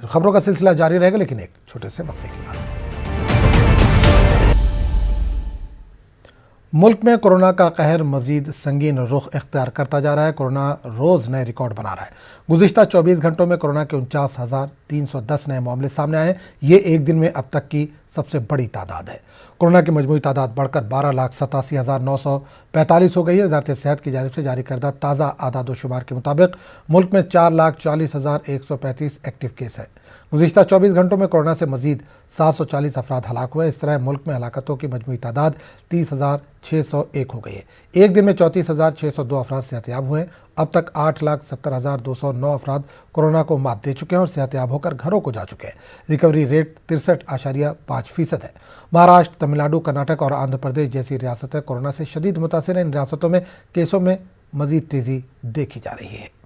खबरों का सिलसिला जारी रहेगा, लेकिन एक छोटे से वक्फे के बाद। मुल्क में कोरोना का कहर मजीद संगीन रुख इख्तियार करता जा रहा है। कोरोना रोज नए रिकॉर्ड बना रहा है। गुज़िश्ता 24 घंटों में कोरोना के 49,310 नए मामले सामने आए। ये एक दिन में अब तक की सबसे बड़ी तादाद है। कोरोना की मजमूई तादाद बढ़कर 12,87,945 हो गई है। वज़ारत सेहत की जानिब से जारी करदा ताज़ा आदाद-ओ-शुमार के मुताबिक मुल्क में 4,40,135 एक्टिव केस है। गुज़िश्ता 24 घंटों में कोरोना से मजीद 740 अफराद हलाक हुए। इस तरह मुल्क में हलाकतों की मजमूई तादाद 30,601 हो गई है। एक दिन में 34,602 अफराद सेहतयाब हुए। अब तक 8,70,209 अफराद कोरोना को मात दे चुके हैं और सेहतयाब होकर घरों को जा चुके हैं। रिकवरी रेट 63.5% है। महाराष्ट्र, तमिलनाडु, कर्नाटक और आंध्र प्रदेश जैसी रियासतें कोरोना से शदीद मुतासिर हैं। इन रियासतों में केसों में मजीद तेजी देखी जा रही है।